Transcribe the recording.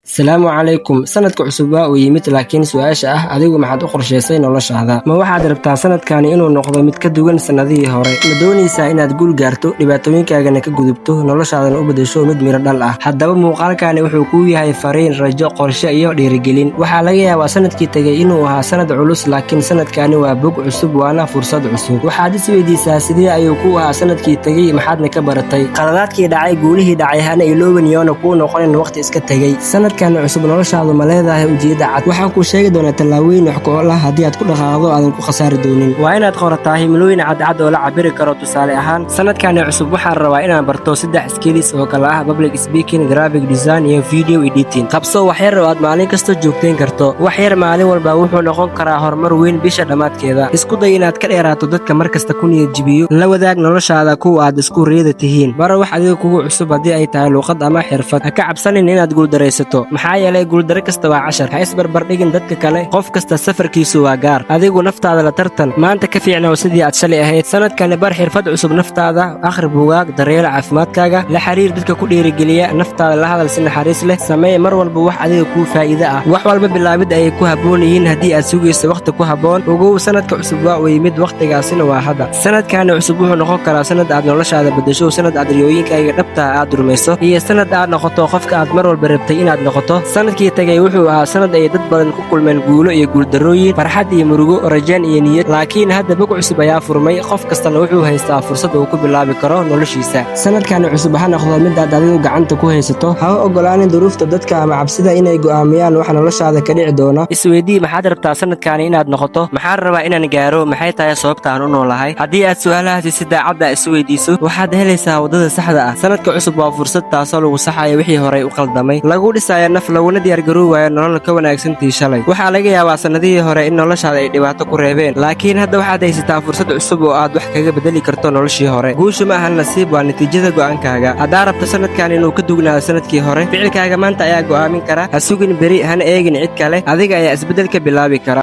Asalaamu calaykum. Sanadka cusub waa uu yimid, laakiin su'aasha ah adigu maxaad u qorshaysay noloshaada? Ma waxaad rabtaa sanadkani inuu noqdo mid ka duwan sanadihii hore? Ma doonaysaa inaad guul gaarto, dhibaatooyinkaagana ka gudubto, noloshaadana u beddesho mid miro dhal ah? Haddaba muuqaalkani wuxuu kuu yahay fariin, rajo, qorshe iyo dhiirigelin. Waxaa laga yaabaa sanadkii tegay inuu ahaa sanad culus, laakiin sanadkani waa bog cusub, waana fursad cusub. Waxaad is weydiisaa sidee ayuu kuu ahaa sanadkii tegay, maxaadna ka baratay? Qaladaadkii dhacay, guulihii dhacay, hana ilooban yoona kuu noqonin waqti iska tegay. Sanadkan cusub noloshaadu ma leedahay ujeedda cad? Waxaan kuu sheegi doonaa tallaabooyin wax ku ool ah haddii aad ku dhaqaaqdo aadan ku khasaari doonin. Waa inaad qorataa himilooyin cadcad oo la cabiri karo. Tusaale ahaan, sanadkani cusub waxaan rabaa inaan barto 3 skills oo kala ah public speaking, graphic design iyo video editing. Qabso wax yar oo aad maalin kasta joogteyn karto. Wax yar maalin walba wuxuu noqon karaa horumar weyn bisha dhammaadkeeda. Isku day inaad ka dheeraato dadka markasta ku niyad jibiyo. La wadaag noloshaada kuwa aad isku riyada tihiin. Baro wax adiga kugu cusub haddii ay tahay luqad ama xirfad. Ha ka cabsanin inaad guuldaraysato, maxaa yeelay guuldaro kasta waa cashar. Ha isbarbardhigin dadka kale, qof kasta safarkiisu waa gaar. Adigu naftaada la tartan, maanta ka fiicnaaw sidii aad shalay ahayd. Sanadkani bar xirfad cusub naftaada, akhri buugaag, daryeel caafimaadkaaga, la xiriir dadka ku dhiirigeliya, naftaada la hadal si naxariis leh, samee mar walba wax adiga kuu faa'iido ah. Wax walba bilaabid ayay ku habboon yihiin haddii aad sugayso waqti ku habboon. Ogow, sanadka cusub waa uu yimid, waqtigaasina waa hadda. Sanadkani cusub wuxuu noqon karaa sanad aad noloshaada beddesho, sanad aad riyooyinkaaga dhabta aad rumayso, iyo sanad aad noqoto qofka aad mar walba rabtay inaad noqoto. Sanadkii tagay wuxuu ahaa sanad ay dad badan ku kulmeen guulo iyo guuldarrooyin, farxad iyo murugo, rajaan iyo niyad. Laakiin hadda bog cusub ayaa furmay, qof kastana wuxuu haystaa fursad uu ku bilaabi karo noloshiisa. Sanadkani cusub ha noqdo mid aad adigu gacanta ku haysato. Ha u ogolaanin duruufta dadka ama cabsida inay go'aamiyaan waxa noloshaada ka dhici doona. Isweydii, maxaad rabtaa sanadkani inaad noqoto? Maxaan rabaa inaan gaaro? Maxay tahay sababta aan u noolahay? Haddii aad su'aalahaasi si daacad ah isu weydiiso, waxaad helaysaa waddada saxda ah. Sanadka cusub waa fursad, taasoo lagu saxayo wixii horey u qaldamay, lagu dhisayo naf, laguna diyaargaroowayo nolol ka wanaagsantii shalay. Waxaa laga yaabaa sanadihii hore in noloshaada ay dhibaato ku reebeen, laakiin hadda waxaad haysataa fursad cusub oo aad wax kaga beddeli karto noloshii hore. Guushu ma ahan nasiib, waa natiijada go'aankaaga. Haddaa rabto sanadkan inuu ka dugnaado sanadkii hore, ficilkaaga maanta ayaa go'aamin kara. Ha sugin beri, hana eegin cid kale, adiga ayaa isbeddel ka bilaabi kara.